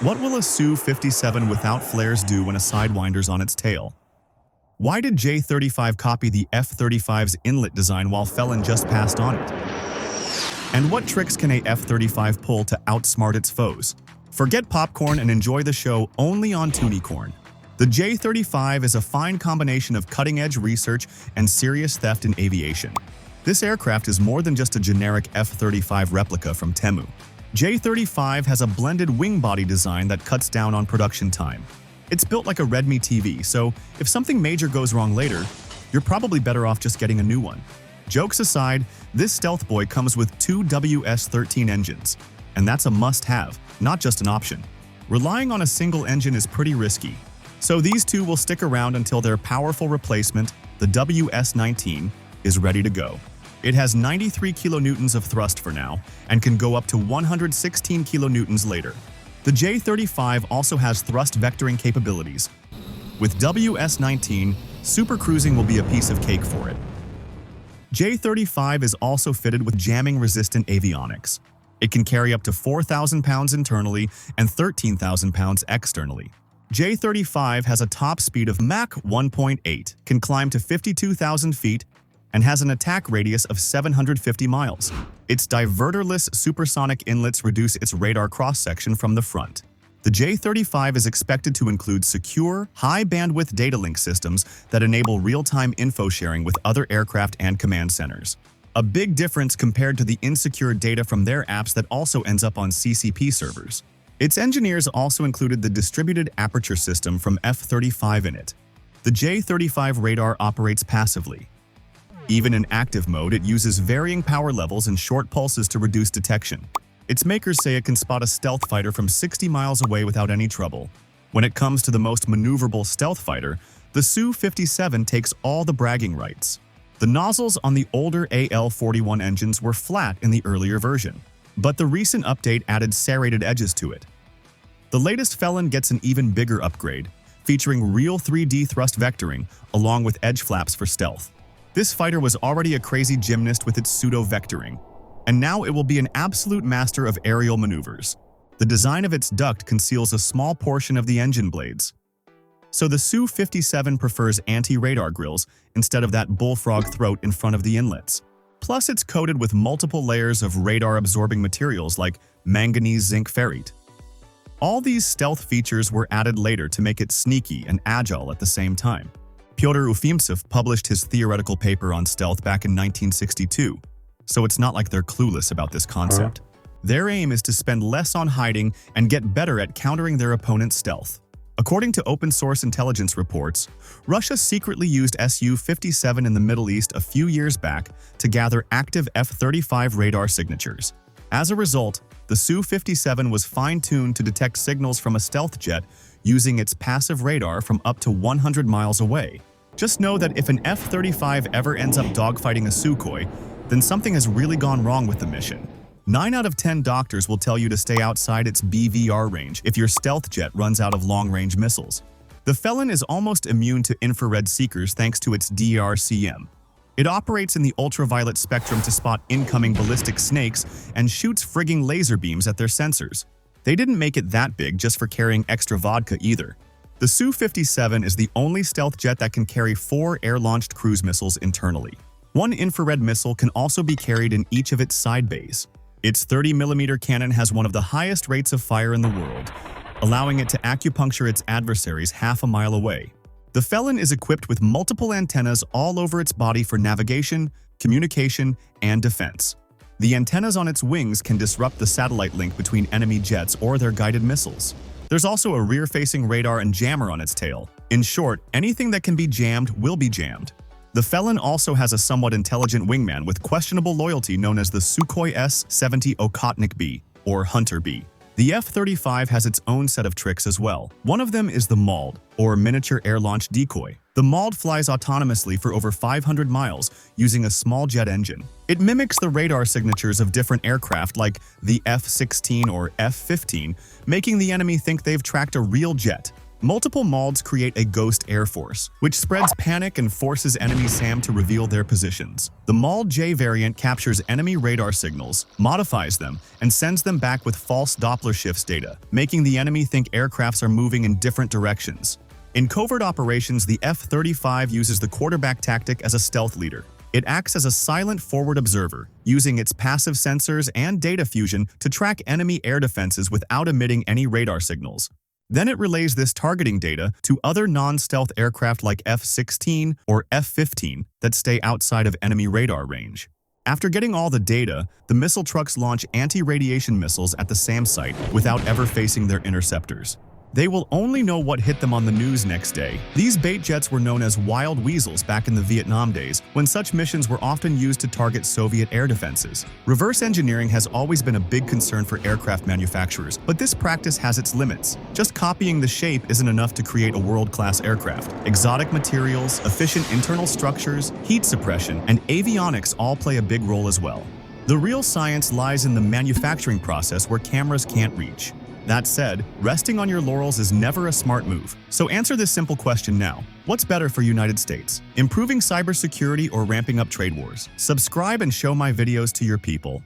What will a Su-57 without flares do when a Sidewinder's on its tail? Why did J-35 copy the F-35's inlet design while Felon just passed on it? And what tricks can a F-35 pull to outsmart its foes? Forget popcorn and enjoy the show only on Toonicorn. The J-35 is a fine combination of cutting-edge research and serious theft in aviation. This aircraft is more than just a generic F-35 replica from Temu. J-35 has a blended wing body design that cuts down on production time. It's built like a Redmi TV, so if something major goes wrong later, you're probably better off just getting a new one. Jokes aside, this stealth boy comes with two WS-13 engines, and that's a must-have, not just an option. Relying on a single engine is pretty risky, so these two will stick around until their powerful replacement, the WS-19, is ready to go. It has 93 kilonewtons of thrust for now, and can go up to 116 kilonewtons later. The J-35 also has thrust vectoring capabilities. With WS-19, supercruising will be a piece of cake for it. J-35 is also fitted with jamming-resistant avionics. It can carry up to 4,000 pounds internally and 13,000 pounds externally. J-35 has a top speed of Mach 1.8, can climb to 52,000 feet, and has an attack radius of 750 miles. Its diverterless supersonic inlets reduce its radar cross-section from the front. The J-35 is expected to include secure, high-bandwidth data link systems that enable real-time info sharing with other aircraft and command centers. A big difference compared to the insecure data from their apps that also ends up on CCP servers. Its engineers also included the distributed aperture system from F-35 in it. The J-35 radar operates passively. Even in active mode, it uses varying power levels and short pulses to reduce detection. Its makers say it can spot a stealth fighter from 60 miles away without any trouble. When it comes to the most maneuverable stealth fighter, the Su-57 takes all the bragging rights. The nozzles on the older AL-41 engines were flat in the earlier version, but the recent update added serrated edges to it. The latest Felon gets an even bigger upgrade, featuring real 3D thrust vectoring along with edge flaps for stealth. This fighter was already a crazy gymnast with its pseudo-vectoring, and now it will be an absolute master of aerial maneuvers. The design of its duct conceals a small portion of the engine blades. So the Su-57 prefers anti-radar grills instead of that bullfrog throat in front of the inlets. Plus, it's coated with multiple layers of radar-absorbing materials like manganese zinc ferrite. All these stealth features were added later to make it sneaky and agile at the same time. Pyotr Ufimtsev published his theoretical paper on stealth back in 1962, so it's not like they're clueless about this concept. Their aim is to spend less on hiding and get better at countering their opponent's stealth. According to open-source intelligence reports, Russia secretly used Su-57 in the Middle East a few years back to gather active F-35 radar signatures. As a result, the Su-57 was fine-tuned to detect signals from a stealth jet using its passive radar from up to 100 miles away. Just know that if an F-35 ever ends up dogfighting a Sukhoi, then something has really gone wrong with the mission. 9 out of 10 doctors will tell you to stay outside its BVR range if your stealth jet runs out of long-range missiles. The Felon is almost immune to infrared seekers thanks to its DRCM. It operates in the ultraviolet spectrum to spot incoming ballistic snakes and shoots frigging laser beams at their sensors. They didn't make it that big just for carrying extra vodka either. The Su-57 is the only stealth jet that can carry 4 air-launched cruise missiles internally. One infrared missile can also be carried in each of its side bays. Its 30mm cannon has one of the highest rates of fire in the world, allowing it to acupuncture its adversaries half a mile away. The Felon is equipped with multiple antennas all over its body for navigation, communication, and defense. The antennas on its wings can disrupt the satellite link between enemy jets or their guided missiles. There's also a rear-facing radar and jammer on its tail. In short, anything that can be jammed will be jammed. The Felon also has a somewhat intelligent wingman with questionable loyalty known as the Sukhoi S-70 Okhotnik B, or Hunter B. The F-35 has its own set of tricks as well. One of them is the MALD, or Miniature Air Launch Decoy. The MALD flies autonomously for over 500 miles using a small jet engine. It mimics the radar signatures of different aircraft like the F-16 or F-15, making the enemy think they've tracked a real jet. Multiple molds create a ghost air force, which spreads panic and forces enemy SAM to reveal their positions. The Maul J variant captures enemy radar signals, modifies them, and sends them back with false Doppler shifts data, making the enemy think aircrafts are moving in different directions. In covert operations, the F-35 uses the quarterback tactic as a stealth leader. It acts as a silent forward observer, using its passive sensors and data fusion to track enemy air defenses without emitting any radar signals. Then it relays this targeting data to other non-stealth aircraft like F-16 or F-15 that stay outside of enemy radar range. After getting all the data, the missile trucks launch anti-radiation missiles at the SAM site without ever facing their interceptors. They will only know what hit them on the news next day. These bait jets were known as wild weasels back in the Vietnam days, when such missions were often used to target Soviet air defenses. Reverse engineering has always been a big concern for aircraft manufacturers, but this practice has its limits. Just copying the shape isn't enough to create a world-class aircraft. Exotic materials, efficient internal structures, heat suppression, and avionics all play a big role as well. The real science lies in the manufacturing process where cameras can't reach. That said, resting on your laurels is never a smart move. So answer this simple question now. What's better for United States? Improving cybersecurity or ramping up trade wars? Subscribe and show my videos to your people.